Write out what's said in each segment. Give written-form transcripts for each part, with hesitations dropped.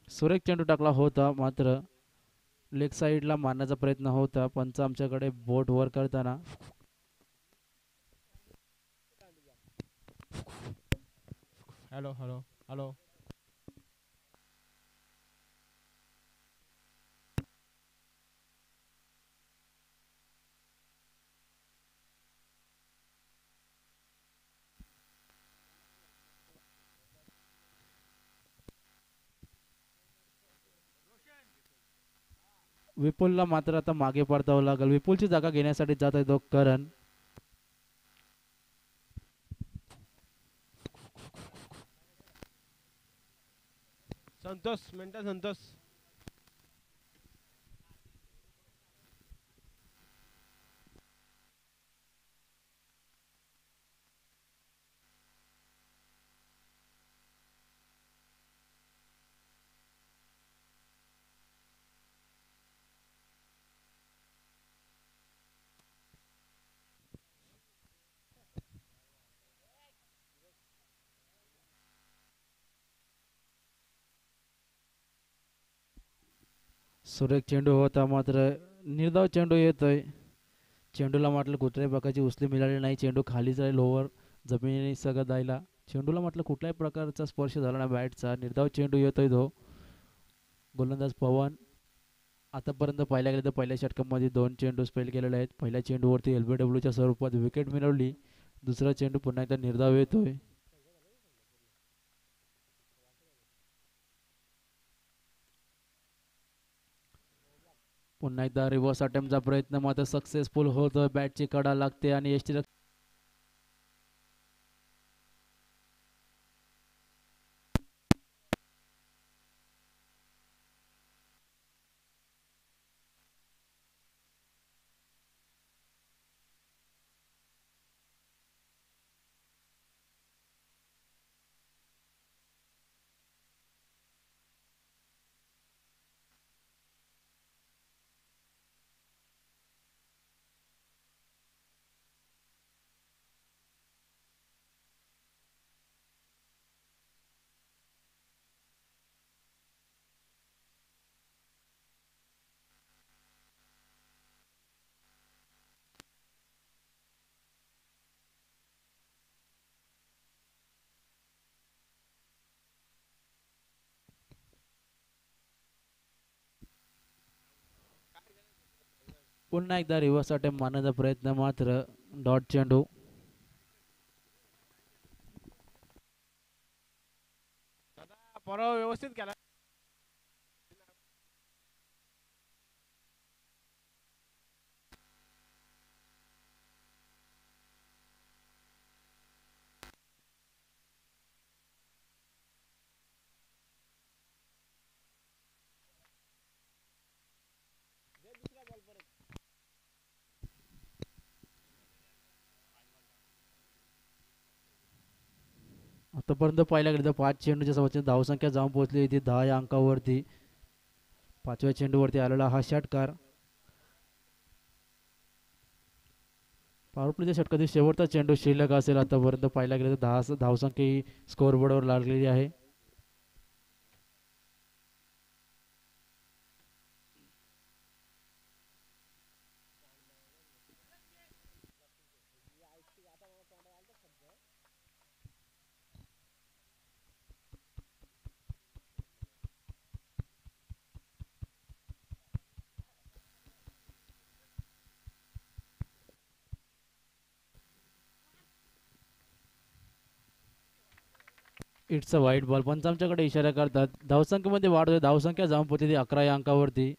सुरेख चेंडू टाकला होता, मात्र लेग साईडला मारण्याचा प्रयत्न होता. पंच आमच्याकडे बोट वर करताना हॅलो हॅलो हॅलो. विपुलला मात्र आता मागे परतावं लागेल. विपुलची जागा घेण्यासाठी जात आहे तो करण. संतोष मिनटं संतोष. सुरेख चेंडू होता, मात्र निर्धाव चेंडू येतोय. चेंडूला म्हटलं कुठल्याही प्रकारची उचली मिळाली नाही. चेंडू खाली जाईल, ओव्हर जमिनी सगळं जायला. चेंडूला म्हटलं कुठल्याही प्रकारचा स्पर्श झाला नाही बॅटचा. निर्धाव चेंडू येतोय तो. गोलंदाज पवन. आतापर्यंत पाहिल्या गेलं तर पहिल्या षटकामध्ये 2 चेंडू स्पेल केलेले आहेत. पहिल्या चेंडूवरती LBWच्या स्वरूपात विकेट मिळवली. दुसरा चेंडू पुन्हा एकदा निर्धाव येतोय. पुन्हा एकदा रिव्हर्स अटेम्प्टचा प्रयत्न मात्र सक्सेसफुल होतोय. बॅटची कडा लागते आणि यष्टीरक्षक पुन्हा एकदा रिव्हर्स अटेम्प्ट मारण्याचा प्रयत्न मात्र डॉट चेंडू. परवा व्यवस्थित केला. आतापर्यंत पाहिल्या गेलं तर 5 चेंडूच्या सोबत धावसंख्या जाऊन पोहोचली होती 10 या अंकावरती. 5व्या चेंडूवरती आलेला हा षटकार. पॉवर प्लेच्या षटकातील शेवटचा चेंडू शिल्लक असेल. आतापर्यंत पाहिल्या गेलं तर 10 धावसंख्या ही स्कोअरबोर्डवर लागलेली आहे. इट्स अ वाईट बॉल. पंच आमच्याकडे इशारा करतात. धावसंख्येमध्ये वाढ होते. धावसंख्या जाऊन पोहोचली 11 या अंकावरती.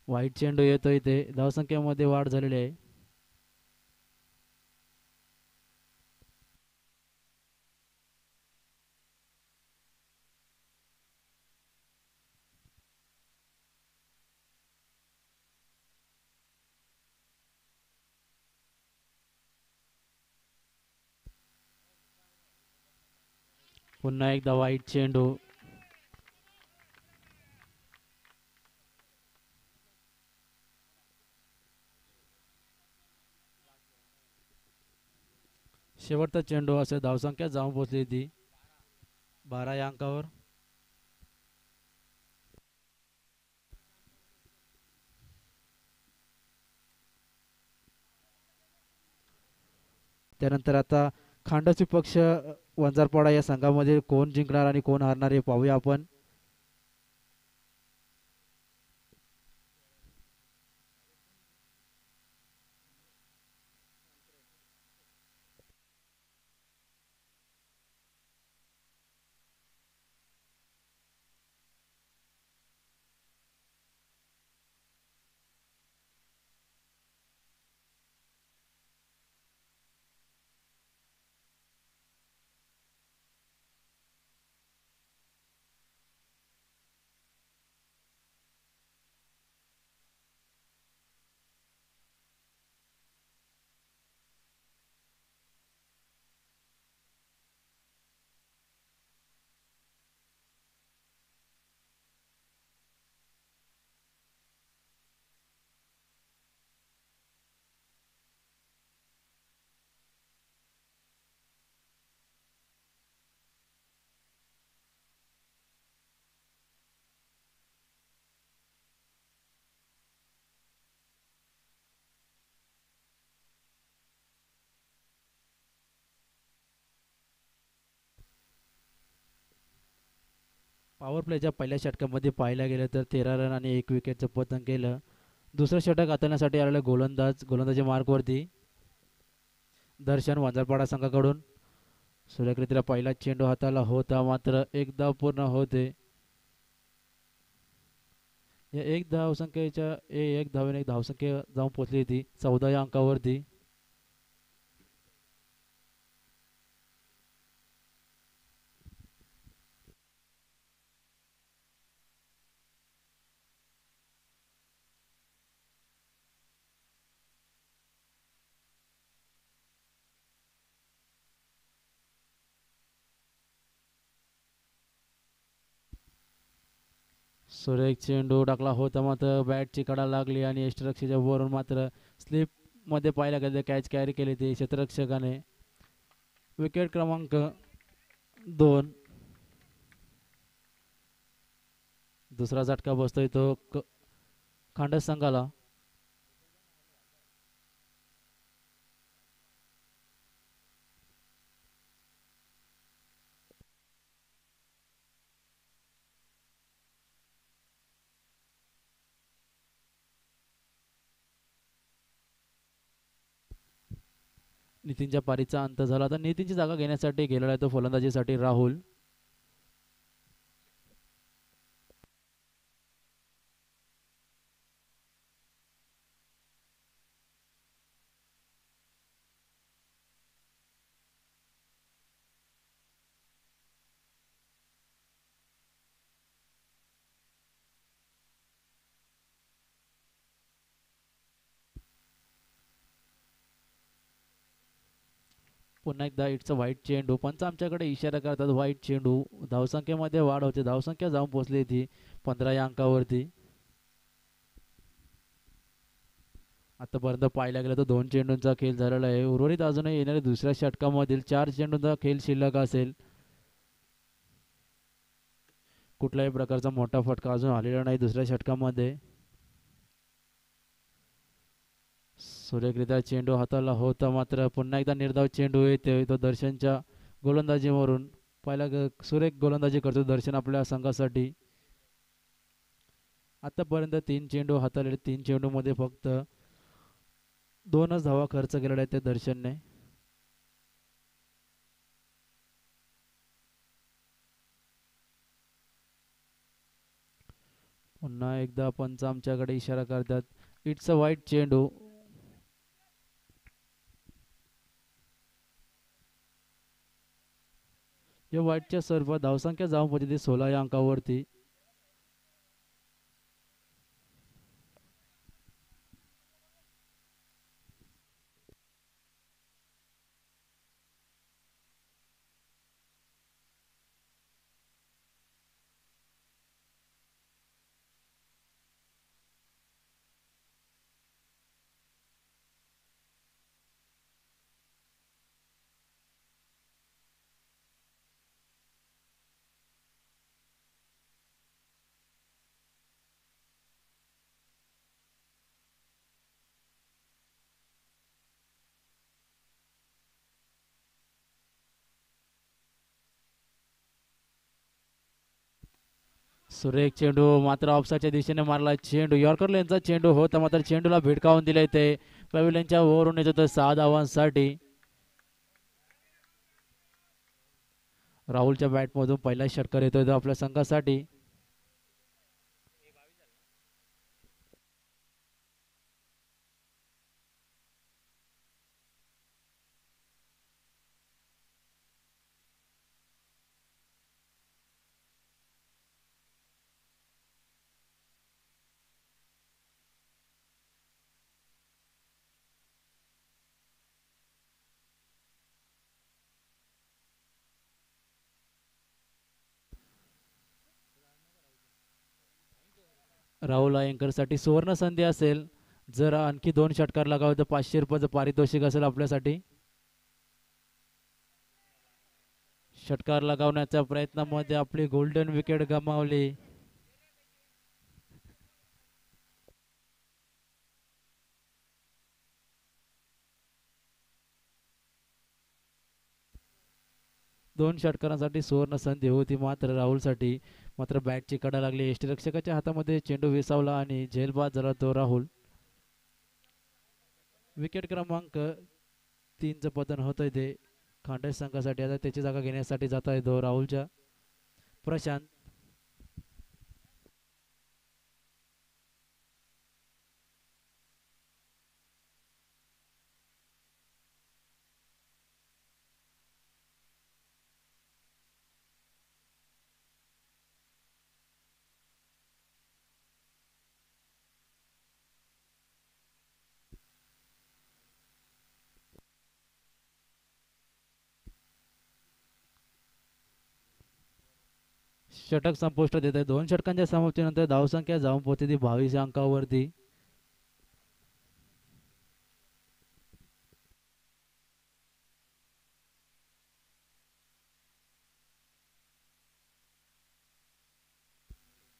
वाईट चेंडू येतो इथे. धावसंख्येमध्ये वाढ झालेली आहे. पुन्हा एकदा वाईट चेंडू. शेवटचा चेंडू असे धावसंख्या जाऊन पोहोचली ती 12 या अंकावर. त्यानंतर आता खांडोशी पक्ष वंजारपाडा या संघामध्ये कोण जिंकणार आणि कोण हारणार हे पाहूया आपण. पॉवर प्लेच्या पहिल्या षटकामध्ये पाहायला गेलं तर 13 रन आणि 1 विकेटचं पतन केलं. दुसरं षटक हाताळण्यासाठी आलेला गोलंदाजी मार्कवरती दर्शन वंजारपाडा संघाकडून सुरेखरित्या पहिला चेंडू हाताला होता, मात्र एक धाव पूर्ण होते. या एक धावसंख्येच्या एक धावेने एक धावसंख्या जाऊन पोहोचली होती 14 या अंकावरती. सुरेख चेंडू टाकला होता, मात्र बॅटची कडा लागली आणि यष्टिरक्षकाच्या वरून मात्र स्लिप मध्ये पाहायला गेले कॅच कॅरी केली ती क्षेत्ररक्षकाने. विकेट क्रमांक 2. दुसरा झटका बसतोय तो खांडस संघाला. नितीनच्या पारीचा अंत झाला. आता नितीनची जागा घेण्यासाठी गेलेला आहे तो फलंदाजीसाठी राहुल. पुन्हा एकदा इट्स व्हाईट चेंडू. पंच आमच्याकडे इशारा करतात व्हाईट चेंडू. धावसंख्येमध्ये वाढ होते, धावसंख्या जाऊन पोहोचली ती 15 या अंकावरती. आतापर्यंत पाहायला गेलं तर 2 चेंडूंचा खेळ झालेला आहे. उर्वरित अजूनही येणाऱ्या दुसऱ्या षटकामधील 4 चेंडूंचा खेळ शिल्लक असेल. कुठल्याही प्रकारचा मोठा फटका अजून आलेला नाही दुसऱ्या षटकामध्ये. सुरेखरित्या चेंडू हाताला होता, मात्र पुन्हा एकदा निर्धाव चेंडू येतोय तो दर्शनच्या गोलंदाजीवरून. सुरेख गोलंदाजी करतो दर्शन आपल्या संघासाठी. आतापर्यंत 3 चेंडू हाताळले, 3 चेंडूमध्ये फक्त 2च धावा खर्च केलेल्या आहेत त्या दर्शनने. पुन्हा एकदा पंच आमच्याकडे इशारा करतात इट्स अ व्हाईट चेंडू. या व्हाईटच्या स्वरूपात धावसंख्या जाऊन पोहोचली 16 या अंकावरती. सुरेख चेंडू मात्र ऑफसाच्या दिशेने मारला चेंडू यॉर्कर लेनचा चेंडू होता मात्र चेंडूला भिडकावून दिले ते पॅव्हिलियनच्या ओव्हरहून येत होतं 6 धावांसाठी. राहुलच्या बॅटमधून पहिला षटकार येतोय आपल्या संघासाठी. राहुल अय्यंकरसाठी सुवर्ण संधी असेल. जर आणखी 2 षटकार लगावे तर 500 रुपयाचं पारितोषिक असेल आपल्यासाठी. षटकार लगावण्याच्या प्रयत्नामध्ये आपली गोल्डन विकेट गमावली. दोन षटकारांसाठी सुवर्ण संधी होती मात्र राहुलसाठी. मात्र बॅटची कडा लागली यष्टीरक्षकाच्या हातामध्ये चेंडू विसावला आणि झेलबाद झाला तो राहुल. विकेट क्रमांक 3चं पतन होतंय ते खांडेश संघासाठी. आता त्याची जागा घेण्यासाठी जात आहे तो राहुलच्या प्रशांत. षटक संपुष्ट देत आहे. 2 षटकांच्या समाप्तीनंतर धावसंख्या जाऊन पोहोचते ती 22 अंकावरती.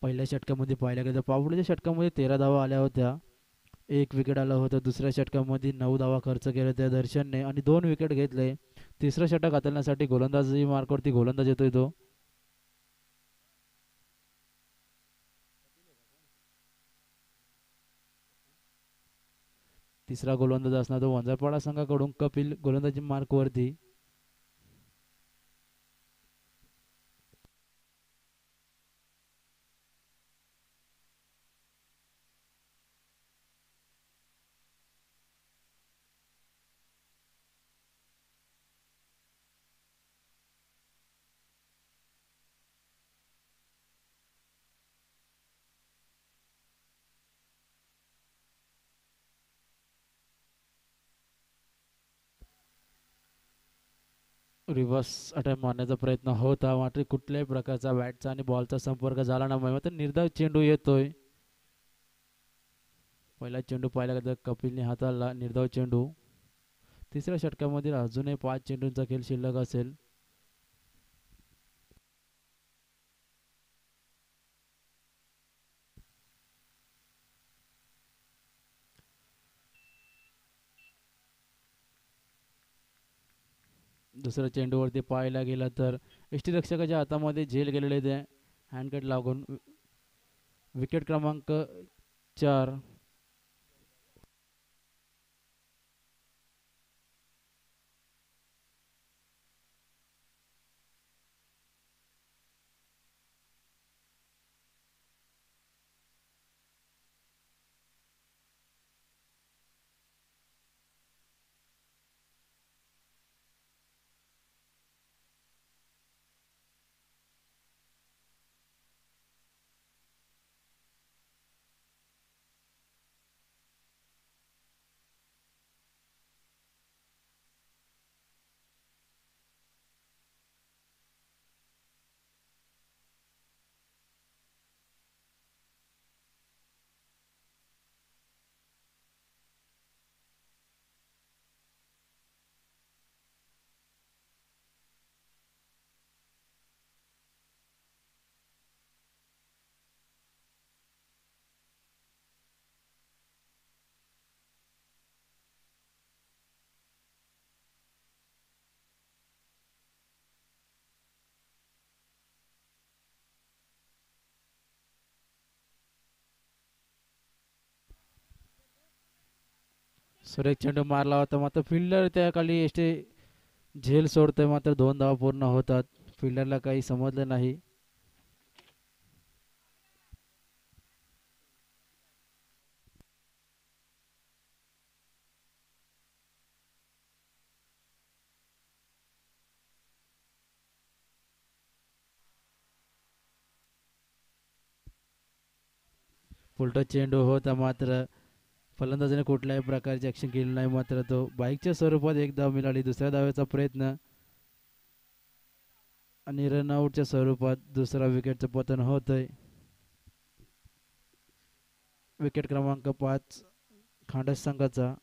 पहिल्या षटकामध्ये पाहिल्या गेलं पावडीच्या षटकामध्ये 13 धावा आल्या होत्या. 1 विकेट आलं होतं. दुसऱ्या षटकामध्ये 9 धावा खर्च केल्या त्या दर्शनने आणि 2 विकेट घेतले. तिसरं षटक हाताळण्यासाठी गोलंदाजी मार्कवरती गोलंदाज येतोय तो. तिसरा गोलंदाज असणार तो वंजारपाडा संघाकडून कपिल गोलंदाजी मार्कवरती. रिव्हर्स अटॅक मारण्याचा प्रयत्न होता मात्र कुठल्याही प्रकारचा बॅटचा आणि बॉलचा संपर्क झाला नाही. मात्र निर्धाव चेंडू येतोय. पहिला चेंडू पाहिला गेला कपिलने हाताळला निर्धाव चेंडू. तिसऱ्या षटकामध्ये अजूनही 5 चेंडूंचा खेळ शिल्लक असेल. दुसऱ्या चेंडूवरती पाहायला गेला तर यष्टीरक्षकाच्या हातामध्ये झेल गेलेले ते हँडकट लागून विकेट क्रमांक 4. सुरेख चेंडू मारला होता मात्र फिल्डर त्या खाली एसटे झेल सोडतोय मात्र 2 धावा पूर्ण होतात. फिल्डरला काही समजलं नाही. उलटा चेंडू होता मात्र फलंदाजाने कुठल्याही प्रकारची ॲक्शन केली नाही. मात्र तो बाईकच्या स्वरूपात एक धाव मिळाली. दुसऱ्या धावेचा प्रयत्न आणि रनआउटच्या स्वरूपात दुसरा विकेटचं पतन होतंय. विकेट क्रमांक 5 खांडस संघाचा.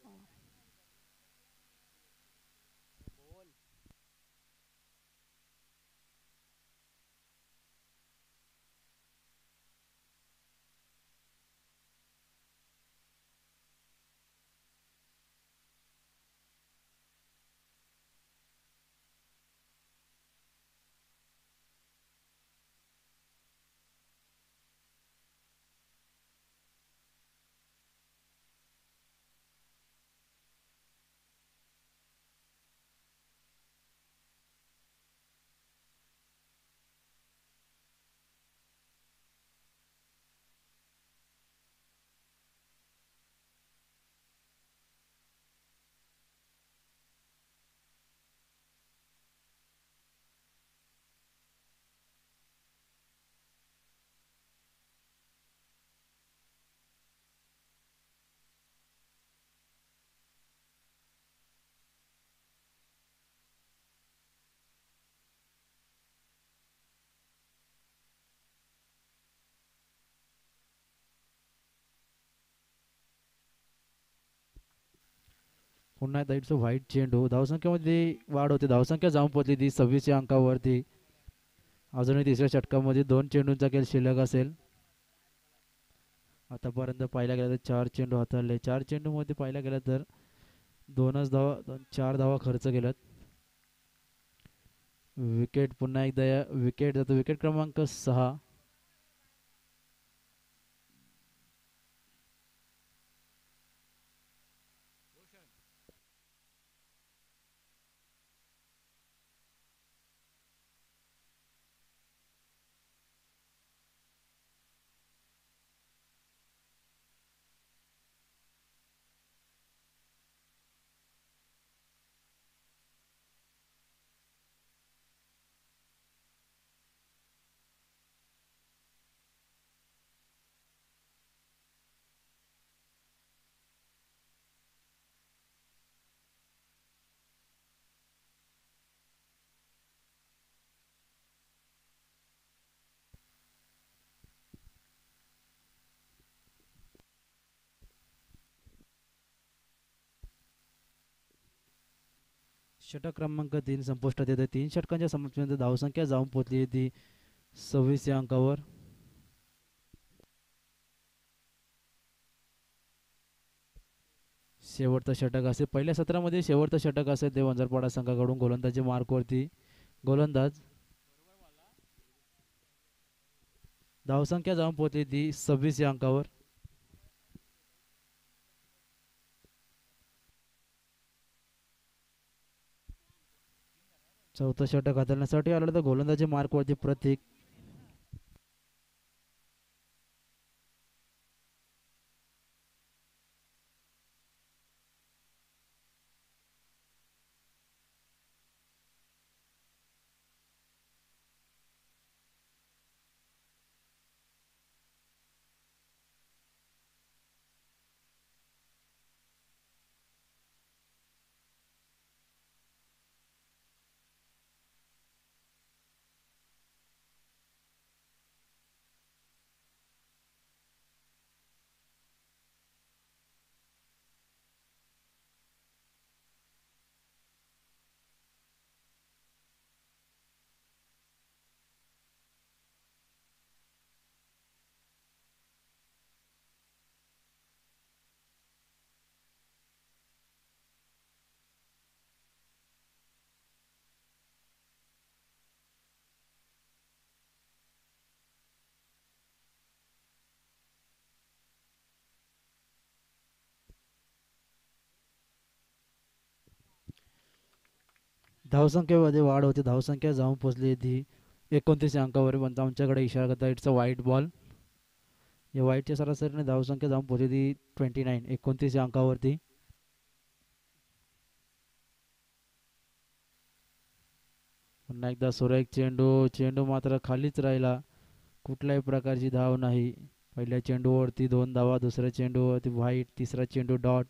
पुन्हा एकदा इट्स व्हाईट चेंडू. धावसंख्येमध्ये वाढ होते. धावसंख्या जाऊन पोहोचली ती 26 या अंकावरती. अजूनही तिसऱ्या षटकामध्ये 2 चेंडूंचा खेळ शिल्लक असेल. आतापर्यंत पाहिला गेला तर 4 चेंडू हाताळले. 4 चेंडूमध्ये पाहिला गेला तर 4 धावा खर्च केल्यात. विकेट पुन्हा एकदा विकेट जातो. विकेट क्रमांक 6. षटक क्रमांक 3 संपुष्टात येते. 3 षटकांच्या समाप्तीनंतर धावसंख्या जाऊन पोहोचली ती 26 या अंकावर. शेवटचं षटक असेल. पहिल्या सत्रामध्ये शेवटचं षटक असेल ते वंजारपाडा संघाकडून. गोलंदाजी मार्कवरती गोलंदाज. धावसंख्या जाऊन पोहोचली ती 26 या अंकावर. चौथं षटक हाताळण्यासाठी आलं तर गोलंदाजी मार्कवरती प्रतीक. धावसंख्येमध्ये वाढ होते. धावसंख्या जाऊन पोचली ती 29 अंकावर, पण आमच्याकडे इशारा करता इट्स अ वाईट बॉल. या वाईटच्या सरासरीने धावसंख्या जाऊन पोचली ती 29 29 अंकावरती. पुन्हा एकदा सुरेख चेंडू. चेंडू मात्र खालीच राहिला, कुठल्याही प्रकारची धाव नाही. पहिल्या चेंडूवरती 2 धावा, दुसऱ्या चेंडूवरती व्हाईट, तिसरा चेंडू डॉट.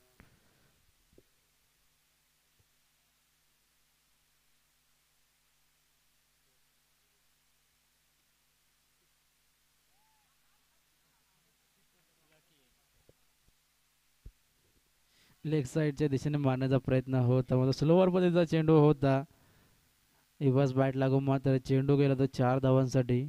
लेग साईडच्या दिशेने मारण्याचा प्रयत्न होता, मात्र स्लोवर पद्धतीचा चेंडू होता. रिव्हर्स बॅट लागून मात्र चेंडू गेला तो 4 धावांसाठी.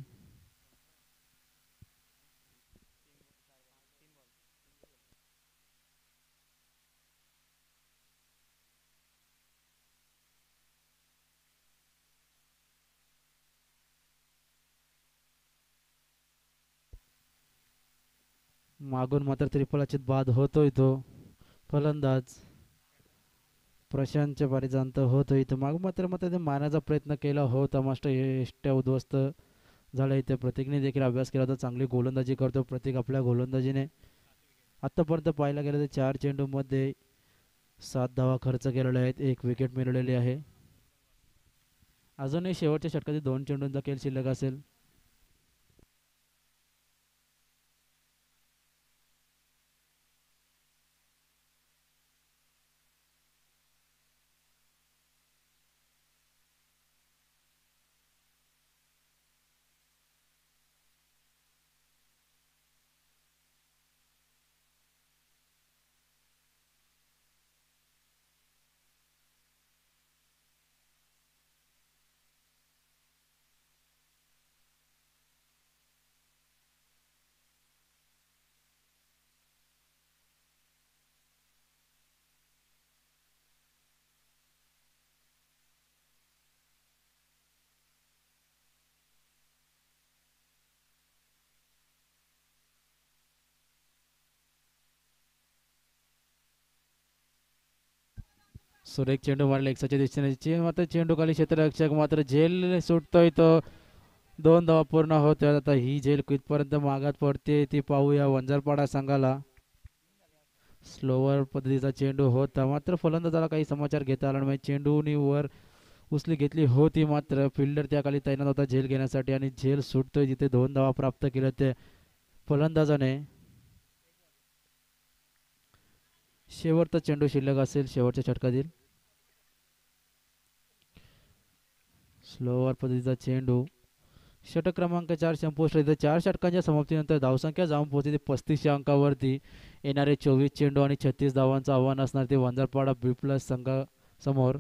मागून मात्र त्रिफलाचित बाद होतोय तो फलंदाज प्रशांतच्या पारीचा अंत होतोय. इथं मागून मात्र ते मारण्याचा प्रयत्न केला होता, मास्टर एष्ट्या उद्ध्वस्त झाला. इथे प्रतीकने देखील अभ्यास केला होता, चांगली गोलंदाजी करतो प्रतीक. आपल्या गोलंदाजीने आत्तापर्यंत पाहायला गेलं तर 4 चेंडूमध्ये 7 धावा खर्च केलेल्या आहेत, 1 विकेट मिळवलेली आहे. अजूनही शेवटच्या षटकातील 2 चेंडूंचा खेळ शिल्लक असेल. सुरेख चेंडू मारला एक्साच्या दिशेने, मात्र चेंडू खाली क्षेत्ररक्षक मात्र झेल सुटतोय तो. 2 धावा पूर्ण होत्या. आता ही झेल कितपर्यंत मागात पडते ती पाहूया वंजारपाडा संघाला. स्लोवर पद्धतीचा चेंडू होता, मात्र फलंदाजाला काही समाचार घेता आला नाही. चेंडूनी वर उचली घेतली होती, मात्र फिल्डर त्या खाली तैनात होता झेल घेण्यासाठी, आणि झेल सुटतोय जिथे 2 धावा प्राप्त केल्या त्या फलंदाजाने. शेवटचा चेंडू शिल्लक असेल शेवटच्या षटकातील. स्लोवर पद्धतीचा चेंडू. षटक क्रमांक 4 संपुष्ट. इथे 4 षटकांच्या समाप्तीनंतर धावसंख्या जाऊन पोहोचते 35 अंकावरती. येणारे 24 चेंडू आणि 36 धावांचं आव्हान असणार ते वंजारपाडा बी प्लस संघासमोर.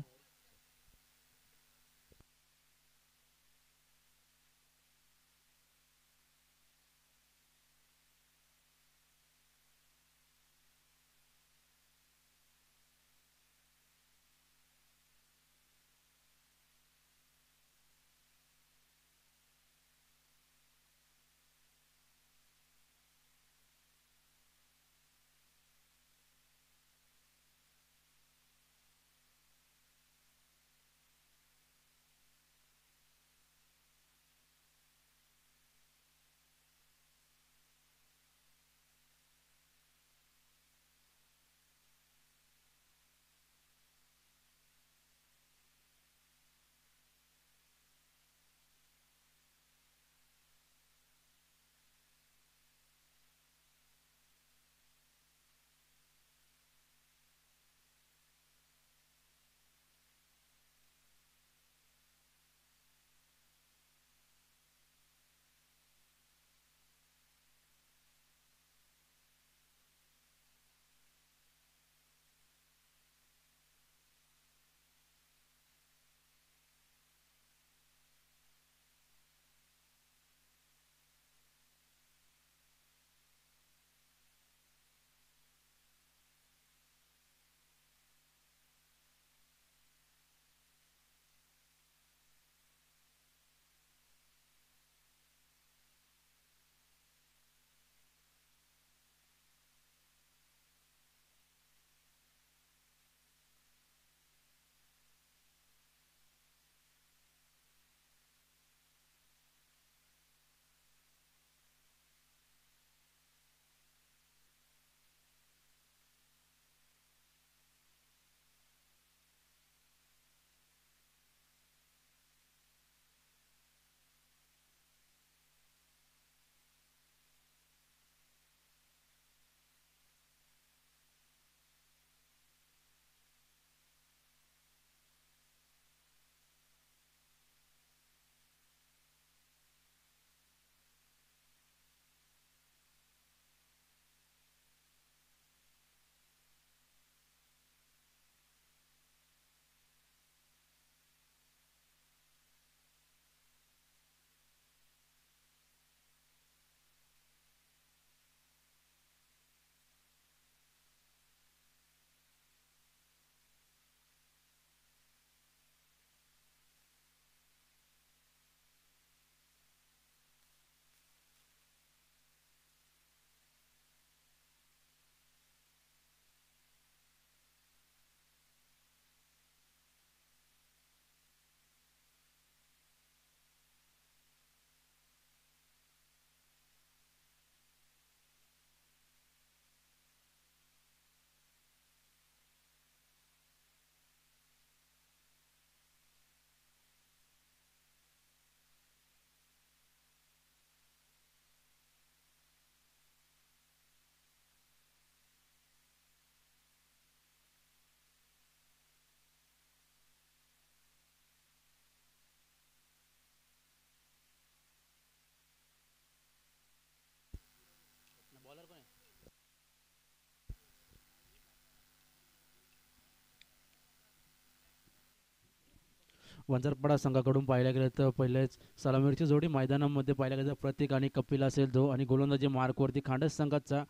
वंजारपाडा संघाकडून पाहायला गेलं तर पहिलेच सलामीची जोडी मैदानामध्ये पाहायला गेलं तर प्रतीक आणि कपिल असेल तो, आणि गोलंदाजी मार्कवरती खांडस संघाचा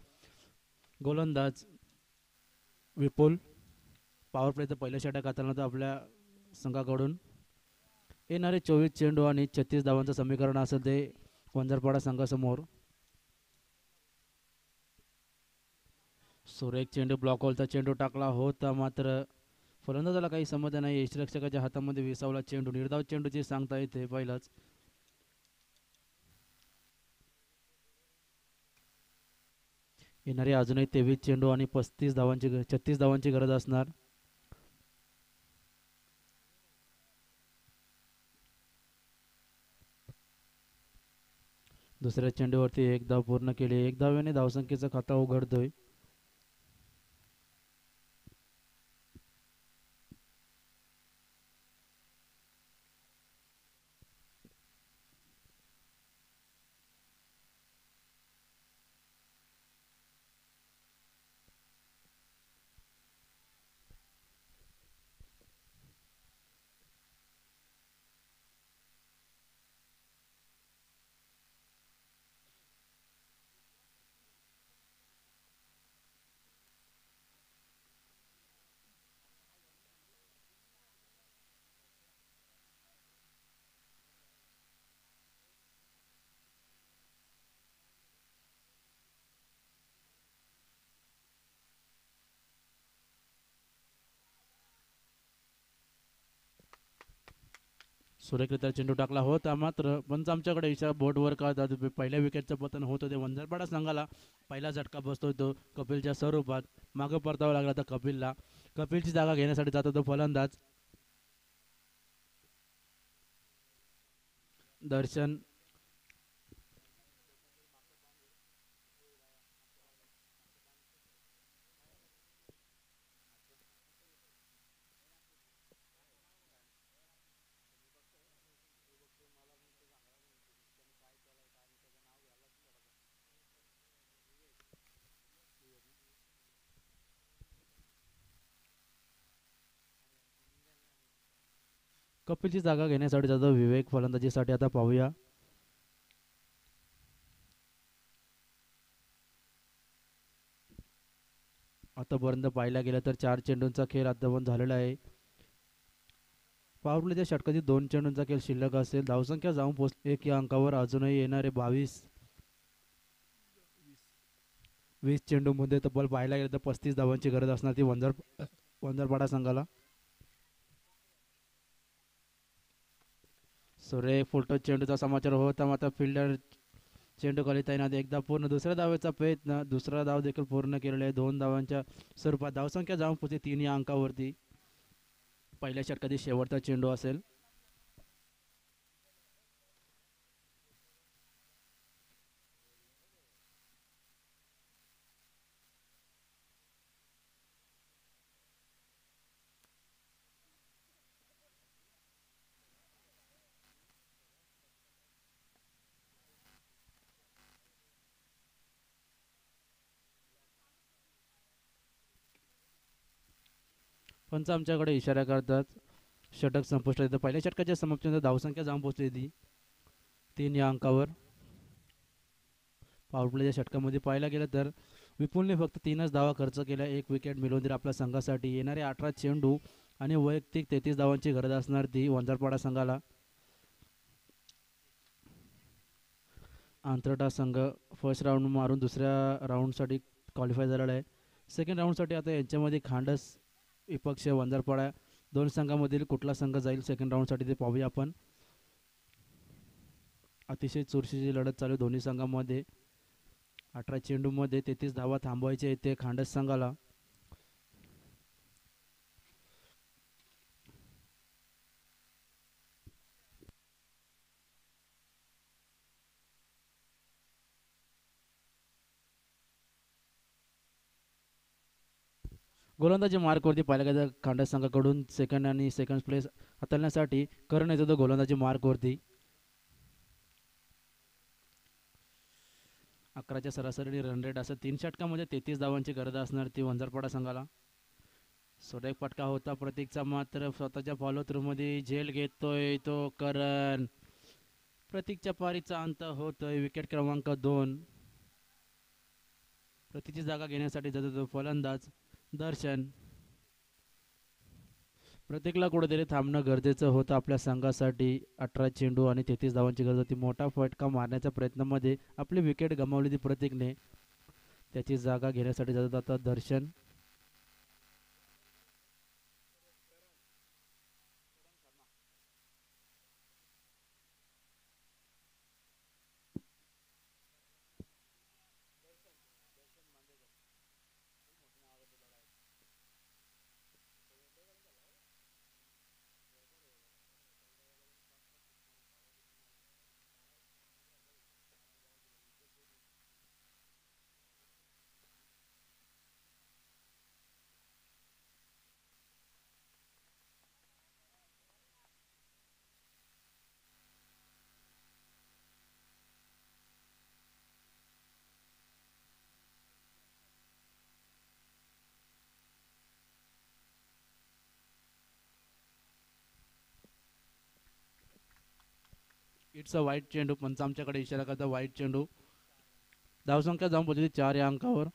गोलंदाज विपुल. पॉवर प्लेचं पहिलं षटक हाताळलं तर आपल्या संघाकडून येणारे 24 चेंडू आणि 36 धावांचं समीकरण असेल ते वंजारपाडा संघासमोर. सुरेख चेंडू, ब्लॉक होलचा चेंडू टाकला होता, मात्र फलंदाजाला काही समजलं नाही. यष्टिरक्षकाच्या हातामध्ये विसावला चेंडू. निर्धाव चेंडूची सांगता येते पहिलाच. येणारे अजूनही 23 चेंडू आणि 36 धावांची गरज असणार. दुसऱ्या चेंडूवरती एक धाव पूर्ण केली. एक धाव्याने धावसंख्येचा खाता उघडतोय. सुरेखरित्या चेंडू टाकला होता, मात्र पंच आमच्याकडे इशारा बोर्डवर काढतात. पहिल्या विकेटचं पतन होत होते. वंजारपाडा संघाला पहिला झटका बसतो तो कपिलच्या स्वरूपात. मागं परतावा लागला तर कपिलला. कपिलची जागा घेण्यासाठी जातो तो फलंदाज दर्शन. कपिलची जागा घेण्यासाठी जातो विवेक फलंदाजीसाठी. आता पाहूया आतापर्यंत पाहायला गेलं तर 4 चेंडूंचा खेळ आतापर्यंत झालेला आहे. पॉवर प्लेच्या षटकाची 2 चेंडूंचा खेळ शिल्लक असेल. धावसंख्या जाऊन पोहोचली 1 या अंकावर. अजूनही येणारे 20 चेंडूमध्ये तब्बल पाहायला गेलं तर 35 धावांची गरज असणार ती वंजारपाडा संघाला. सुरेख फुलटो चेंडूचा समाचार होता, मात्र फिल्डर चेंडू खाली तैनात. एकदा पूर्ण. दुसऱ्या धावेचा प्रयत्न. दुसरा धाव देखील पूर्ण केलेला आहे 2 धावांच्या स्वरूपात. धावसंख्या जाऊन पोहोचली 3 या अंकावरती. पहिल्या षटकातील शेवटचा चेंडू असेल. पंच आमच्याकडे इशारा करतात षटक संपुष्ट येतं. पहिल्या षटकाच्या समाप्तीनंतर धावसंख्या जाऊन पोहोचली ती 3 या अंकावर. पॉवर प्लेच्या षटकामध्ये पाहायला गेलं तर विपुलने फक्त 3च धावा खर्च केल्या. 1 विकेट मिळवून दिली आपल्या संघासाठी. येणारे 18 चेंडू आणि वैयक्तिक 33 धावांची गरज असणार ती वंजारपाडा संघाला. आंतरटा संघ फर्स्ट राऊंड मारून दुसऱ्या राऊंडसाठी क्वालिफाय झालेला आहे. सेकंड राऊंडसाठी आता यांच्यामध्ये खांडस विपक्ष वंजारपाडा, 2 संघामधील कुठला संघ जाईल सेकंड राऊंडसाठी ते पाहूया आपण. अतिशय चुरशीची लढत चालू दोन्ही संघामध्ये. 18 चेंडूमध्ये 33 धावा थांबवायचे येते खांडस संघाला. गोलंदाजी मार्कवरती पाहिलं गेलं खांडस संघाकडून सेकंड प्लेस हाताळण्यासाठी करण येतो तो गोलंदाजी मार्कवरती. 11च्या सरासरी रन रेट असं 3 षटकामध्ये 33 धावांची गरज असणार ती वंजारपाडा संघाला. सुरेख फटका होता प्रतीकचा, मात्र स्वतःच्या फॉलो थ्रू मध्ये झेल घेतोय तो करण. प्रतीकच्या पारीचा अंत होतोय. विकेट क्रमांक 2. प्रतीकची जागा घेण्यासाठी जातो तो फलंदाज दर्शन. प्रत्येकला कुठेतरी थांबणं गरजेचं होतं आपल्या संघासाठी. 18 चेंडू आणि 33 धावांची गरज होती. मोठा फटका मारण्याच्या प्रयत्नामध्ये आपली विकेट गमावली ती प्रतीकने. त्याची जागा घेण्यासाठी जातात आता दर्शन. इट्स अ वाईट चेंडू. पंच आमच्याकडे इशारा करता वाईट चेंडू. धावसंख्या जाऊन पोहोचली 4 या अंकावर.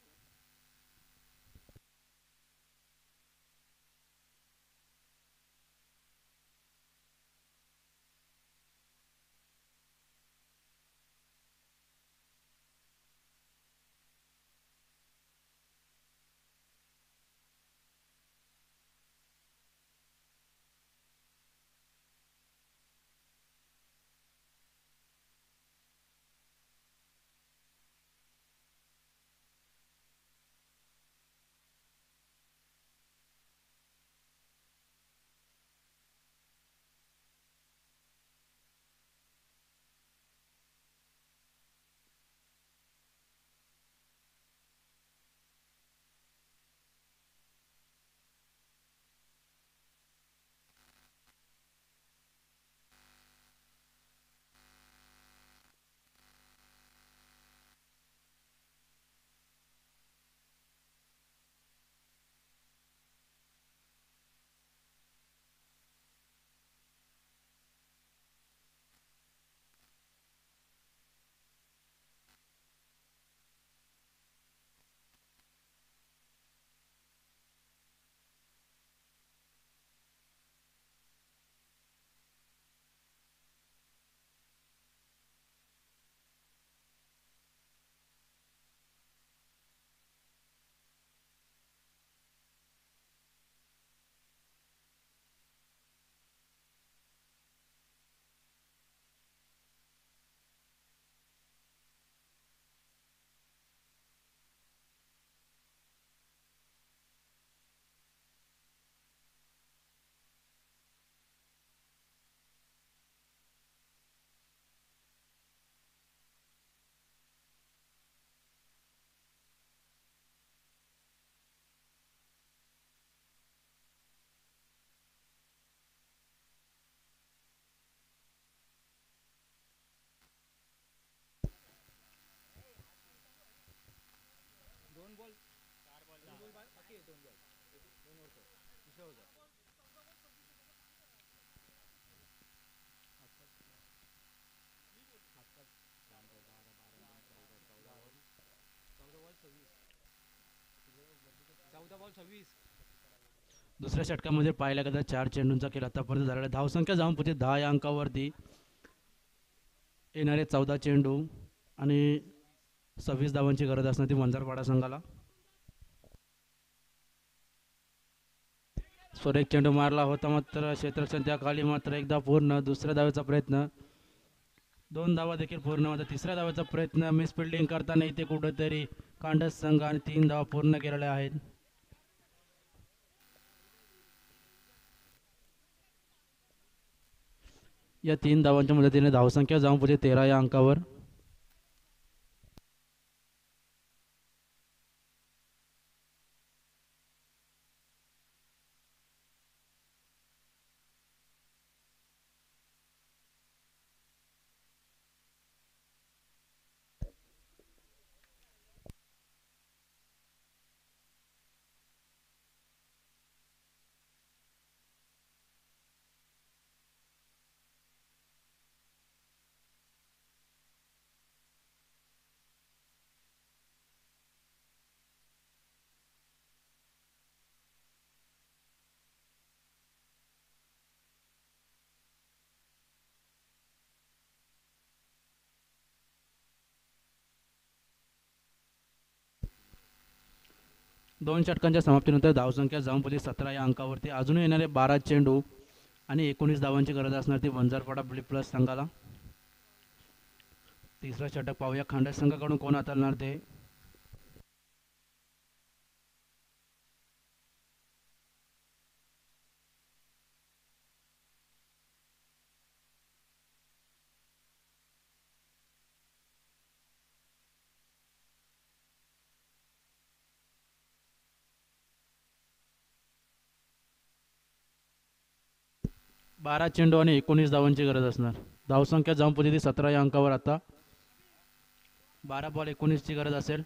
दुसऱ्या षटकामध्ये पाहिल्या गेला 4 चेंडूंचा खेळ आतापर्यंत झालेला. धावसंख्या जाऊन पोहोचली 10 या अंकावरती. येणारे 14 चेंडू आणि 26 धावांची गरज असणार ती वंजारपाडा संघाला. सुरेख चेंडू मारला होता, मात्र क्षेत्ररक्षण त्या खाली. मात्र एकदा पूर्ण. दुसऱ्या धावेचा प्रयत्न. 2 धावा देखील पूर्ण होता. तिसऱ्या धावेचा प्रयत्न. मिस फिल्डिंग करताना इथे कुठेतरी कांडस संघ आणि 3 धावा पूर्ण केलेल्या आहेत. या 3 धावांच्या मदतीने धावसंख्या जाऊन पोहोचली 13 या अंकावर. 2 षटकांच्या समाप्तीनंतर धावसंख्या जाऊनपती 17 या अंकावरती. अजून येणारे 12 चेंडू आणि 19 धावांची गरज असणार ती वंजारपाडा ब्ली प्लस संघाला. तिसरा षटक पाहूया खांडा संघाकडून कोण हाताळणार ते. बारा चेंडू आणि 19 धावांची गरज असणार. धावसंख्या जाऊन पोहोचली 17 या अंकावर. आता 12 बॉल 19 ची गरज असेल.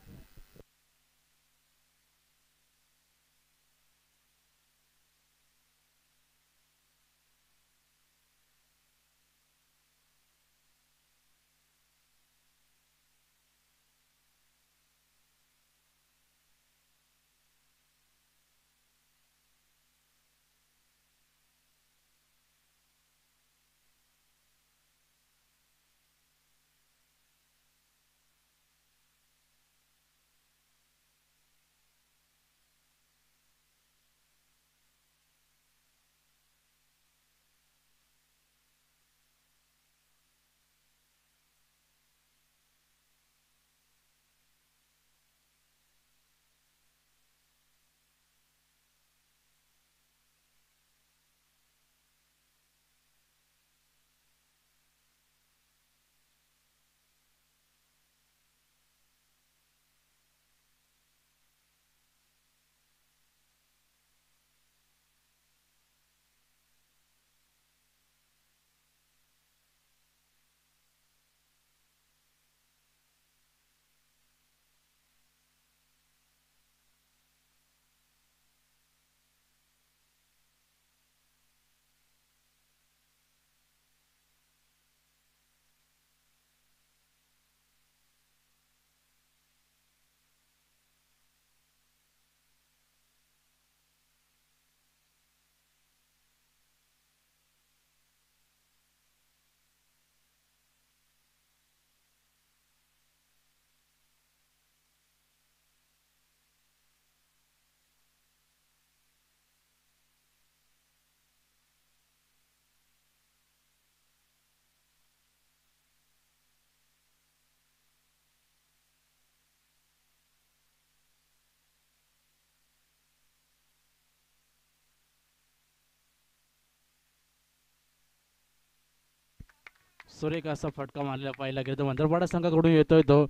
सुरेख असा फटका मारलेला पाहिला गेला तर वंजारपाडा संघाकडून येतोय तो.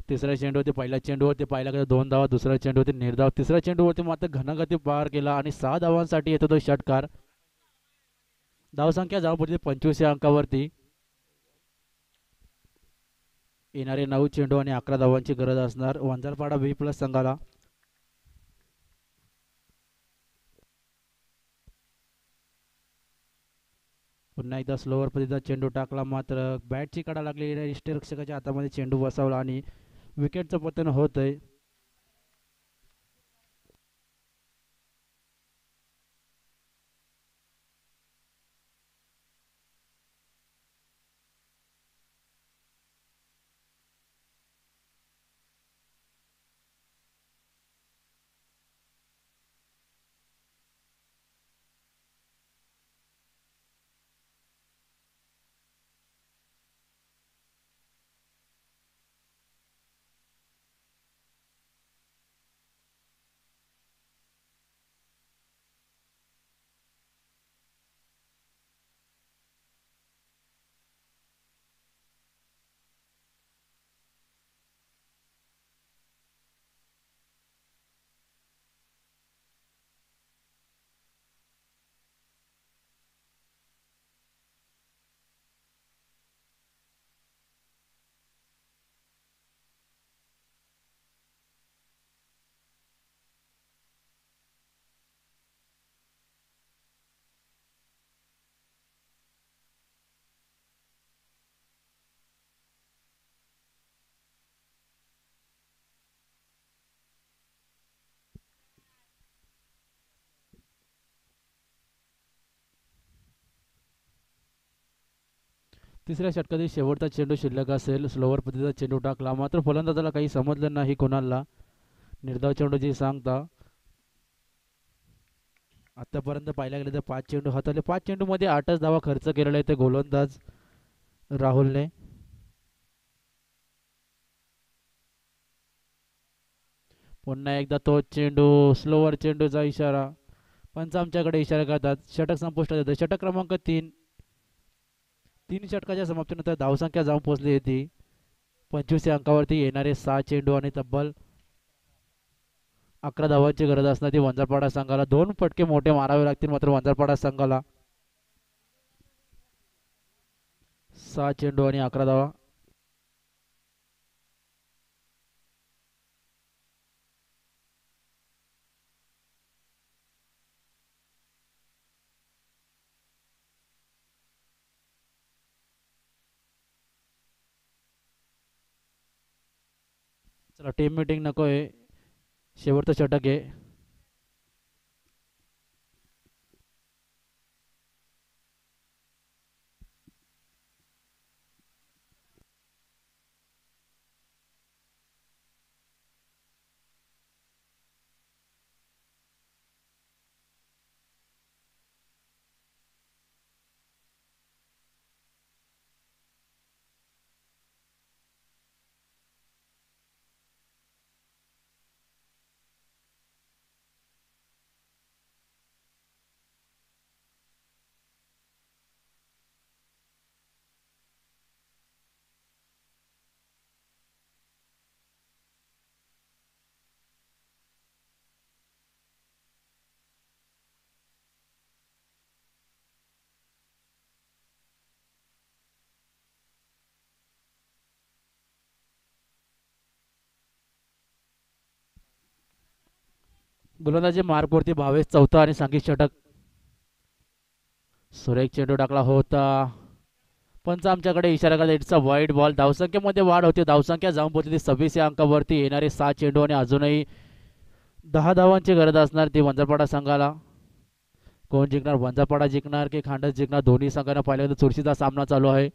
तिसऱ्या चेंडूवरती पहिला चेंडूवरती पाहिला गेला 2 धावा. दुसऱ्या चेंडूवरती निर्धाव. तिसऱ्या चेंडूवरती मात्र घनगती पार केला आणि 6 धावांसाठी येतो तो षटकार. धावसंख्या जाऊन पोहोचली 25 या अंकावरती. येणारे 9 चेंडू आणि 11 धावांची गरज असणार वंजारपाडा बी प्लस संघाला. पुन्हा एकदा स्लोवर पद्धतीचा चेंडू टाकला मात्र बॅटची कडा लागली. यष्टीरक्षकाच्या हातामध्ये चेंडू बसवला आणि विकेटचं पतन होत आहे. तिसऱ्या षटकातील शेवटचा चेंडू शिल्लक असेल. स्लोवर पद्धतीचा चेंडू टाकला मात्र फलंदाजाला काही समजलं नाही कोणाला. निर्धाव चेंडूची सांगता आतापर्यंत पाहायला गेलं तर 5 चेंडू हाताळले, 5 चेंडूमध्ये 8च धावा खर्च केलेला आहे ते गोलंदाज राहुलने. पुन्हा एकदा तो चेंडू, स्लोवर चेंडूचा इशारा. पंच आमच्याकडे इशारा करतात, षटक संपुष्टात येतं. षटक क्रमांक 3. 3 षटकाच्या समाप्तीनंतर धावसंख्या जाऊन पोहोचली होती 25 या अंकावरती. येणारे 6 चेंडू आणि तब्बल 11 धावांची गरज असणार ती वंजारपाडा संघाला. 2 फटके मोठे मारावे लागतील मात्र वंजारपाडा संघाला. 6 चेंडू आणि 11 धावा. चला टीम मीटिंग नको आहे, शेवटचं षटक आहे. गोलंदाजी मार्कवरती भावेश चौथा आणि सांघिक षटक. सुरेख चेंडू टाकला होता, पंच आमच्याकडे इशारा करता इट्स अ वाईट बॉल. धावसंख्येमध्ये वाढ होते, धावसंख्या जाऊन पोहोचली 26 या अंकावरती. येणारे 7 चेंडू आणि अजूनही 10 धावांची गरज असणार ती वंजारपाडा संघाला. कोण जिंकणार, वंजारपाडा जिंकणार की खांडस जिंकणार? दोन्ही संघांना पाहिलं तर चुरशीचा सामना चालू आहे.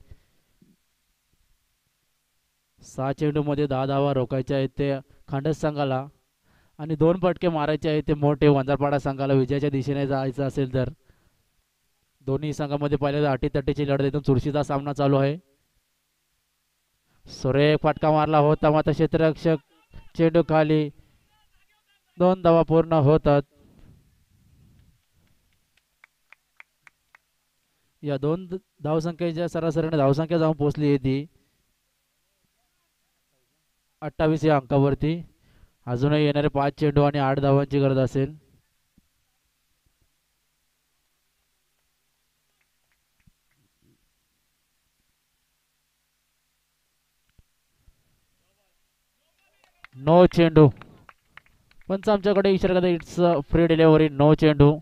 6 चेंडूमध्ये 10 धावा रोखायच्या आहेत ते खांडस संघाला आणि 2 फटके मारायचे आहेत ते मोठे वंजारपाडा संघाला विजयाच्या दिशेने जायचं असेल तर. दोन्ही संघामध्ये पाहिलं तर अटीतटीची लढत, एकदम चुरशीचा सामना चालू आहे. सुरेख फटका मारला होता मात्र क्षेत्ररक्षक चेंडू खाली. 2 धावा पूर्ण होतात. या 2 धावसंख्येच्या सरासरीने धावसंख्या जाऊन पोहोचली आहे ती 28 या अंकावरती. अजूनही येणारे 5 चेंडू आणि 8 धावांची गरज असेल. नो चेंडू. पंच आमच्याकडे इशारा करता इट्स फ्री डिलिव्हरी. नो चेंडू.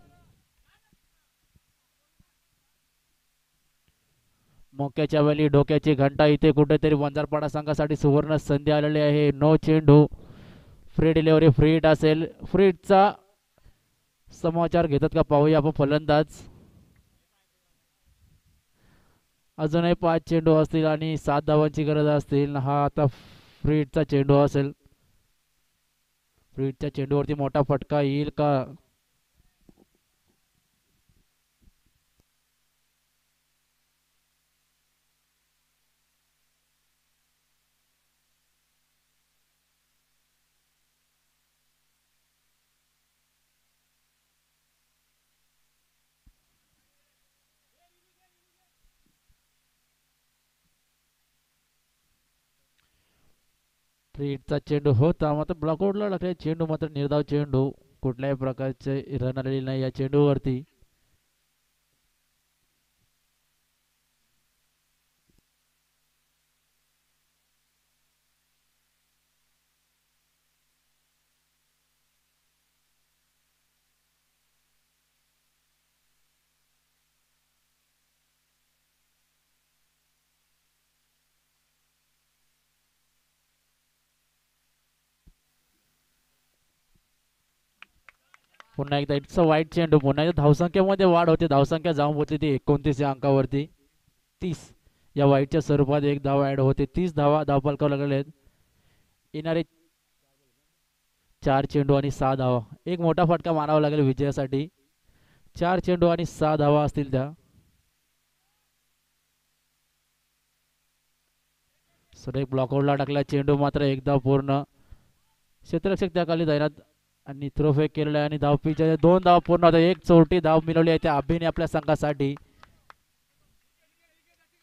मोक्याच्या वेळी डोक्याची घंटा. इथे कुठेतरी वंजारपाडा संघासाठी सुवर्ण संधी आलेली आहे. नो चेंडू, फ्री डिलिव्हरी. फ्री हिट असेल. फ्री हिटचा समाचार घेतात का पाहूया आपण फलंदाज. अजूनही 5 चेंडू असतील आणि 7 धावांची गरज असतील. हा आता फ्री हिटचा चेंडू असेल. फ्री हिटच्या चेंडूवरती मोठा फटका येईल का? फ्री हिटचा चेंडू होता मात्र ब्लॉकआउटला लागले चेंडू, मात्र निर्धाव चेंडू. कुठल्याही प्रकारचे रन आलेली नाही या चेंडूवरती. पुन्हा एकदा इट्स अ वाईट चेंडू. पुन्हा एकदा धावसंख्येमध्ये वाढ होते, धावसंख्या जाऊन पोहोचली ती 29 या अंकावरती. 30 या वाईटच्या स्वरूपात 1 धाव ऍड होते. 30 धावा धावफलकावर लागलेले आहेत. येणारे 4 चेंडू आणि 6 धावा. एक मोठा फटका मारावा लागेल विजयासाठी. 4 चेंडू आणि 6 धावा असतील त्या. सुरेख ब्लॉकआउटला टाकला चेंडू, मात्र एक धाव पूर्ण. क्षेत्ररक्षक त्या खाली जाहिरात आणि थ्रोफेक केलेला आहे आणि धावपीच्या 2 धाव पूर्ण होतात. एक चोरटी धाव मिळवली आहे त्या अभिने आपल्या संघासाठी.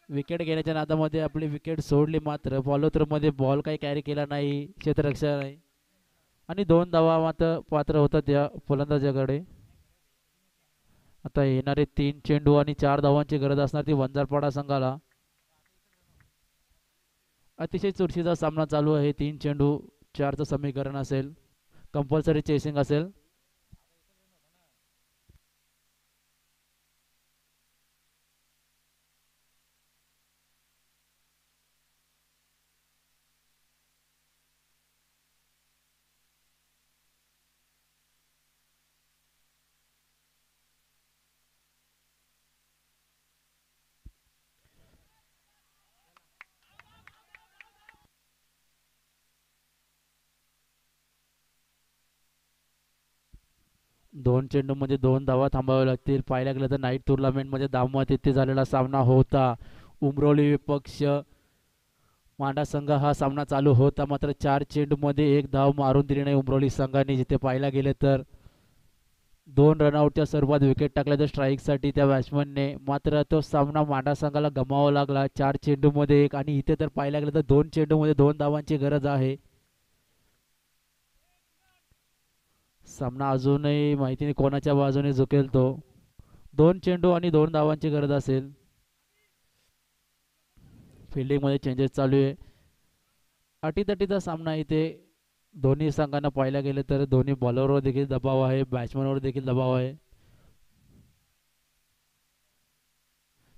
विकेट घेण्याच्या नादामध्ये आपली विकेट सोडली, मात्र फॉलो थ्रो मध्ये बॉल काही कॅरी केला नाही क्षेत्ररक्षक आणि 2 धावा मात्र पात्र होतात या फलंदाजाकडे. आता येणारे 3 चेंडू आणि 4 धावांची गरज असणार ती वंजारपाडा संघाला. अतिशय चुरशीचा सामना चालू आहे. 3 चेंडू 4चं समीकरण असेल, कंपल्सरी चेसिंग असेल. दोन चेंडूमध्ये 2 धावा थांबाव्या लागतील. पाहायला गेलं तर नाईट टुर्नामेंटमध्ये धावमत इथे झालेला सामना होता. उमरोली विपक्ष मांडा संघ हा सामना चालू होता, मात्र 4 चेंडूमध्ये 1 धाव मारून दिली नाही उमरोली संघाने. जिथे पाहायला गेले तर 2 रनआउटच्या स्वरूपात विकेट टाकल्याच्या स्ट्राईकसाठी त्या बॅट्समनने, मात्र तो सामना मांडा संघाला गमावा लागला. 4 चेंडूमध्ये 1 आणि इथे तर पाहायला गेलं तर 2 चेंडूमध्ये 2 धावांची गरज आहे. सामना अजूनही माहिती नाही कोणाच्या बाजूने झुकेल तो. 2 चेंडू आणि 2 धावांची गरज असेल. फिल्डिंग मध्ये चेंजेस चालू आहे. अटीतटीचा सामना इथे. दोन्ही संघांना पाहायला गेले तर दोन्ही बॉलरवर देखील दबाव आहे, बॅट्समनवर देखील दबाव आहे.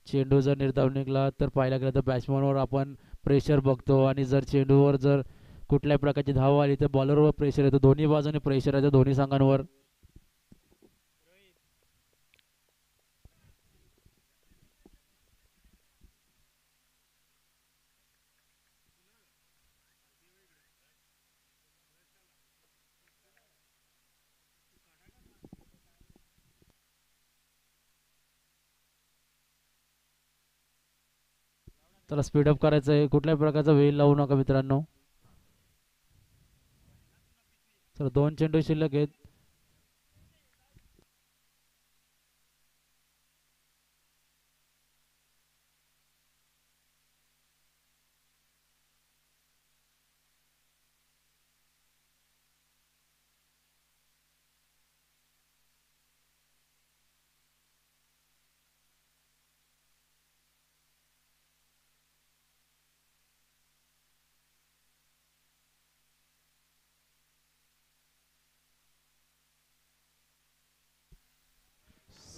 चेंडू जर निर्धाव निघाला तर पाहायला गेलं तर बॅट्समनवर आपण प्रेशर बघतो आणि जर चेंडूवर जर कुठल्याही प्रकारची धाव आली तर बॉलरवर प्रेशर येतो. दोन्ही बाजूने प्रेशर येतं दोन्ही संघांवर. त्याला स्पीडअप करायचं आहे. कुठल्याही प्रकारचा वेळ लावू नका मित्रांनो. तर 2 चेंडू शिल्लक आहेत.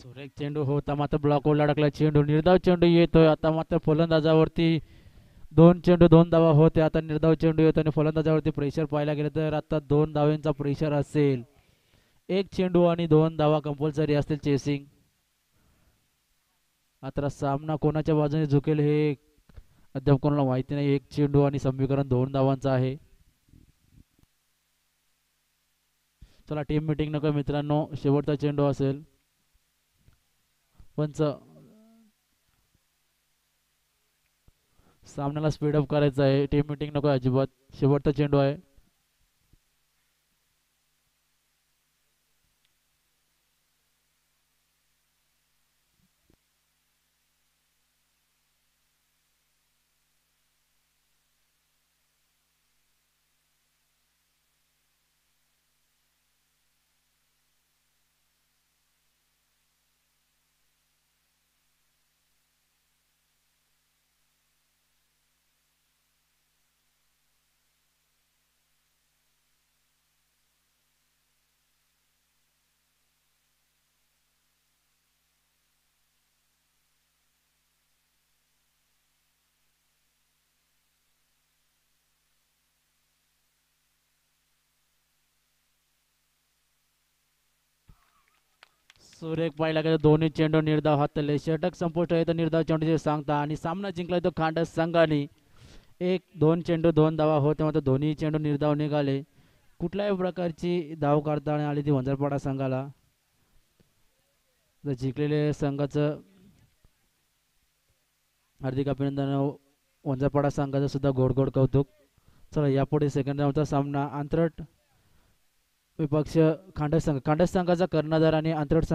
सुरेख चेंडू होता, मात्र ब्लॉकवर अडकला चेंडू. निर्धाव चेंडू येतोय आता, मात्र फलंदाजावरती 2 चेंडू 2 धावा होते. आता निर्धाव चेंडू येतो आणि फलंदाजावरती प्रेशर पाहायला गेलं तर आता 2 धावांचा प्रेशर असेल. 1 चेंडू आणि 2 धावा कंपल्सरी असतील चेसिंग. आता सामना कोणाच्या बाजूने झुकेल हे अद्याप कोणाला माहिती नाही. 1 चेंडू आणि समीकरण 2 धावांचा आहे. चला टीम मीटिंग नको मित्रांनो, शेवटचा चेंडू असेल. पंच सामन्याला स्पीडअप करायचं आहे. टीम मीटिंग नको अजिबात. शेवटचा चेंडू आहे. सुरेख पाहिला गेला दोन्ही चेंडू निर्धाव हातले. षटक संपुष्ट आहे तर निर्धाव चेंडूचे सांगता आणि सामना जिंकला तो खांडस संघाने. 1-2 चेंडू 2 धावा होते, मात्र दोन्ही चेंडू निर्धाव निघाले. कुठल्याही प्रकारची धाव काढता आली ती वंजारपाडा संघाला. तर जिंकलेले संघाचं हार्दिक अभिनंदन. वंजारपाडा संघाचं सुद्धा गोड गोड कौतुक. चला यापुढे सेकंड राऊंडचा सामना अंतरट विपक्ष खांडस संघाचा कर्णधार आणि अंतरट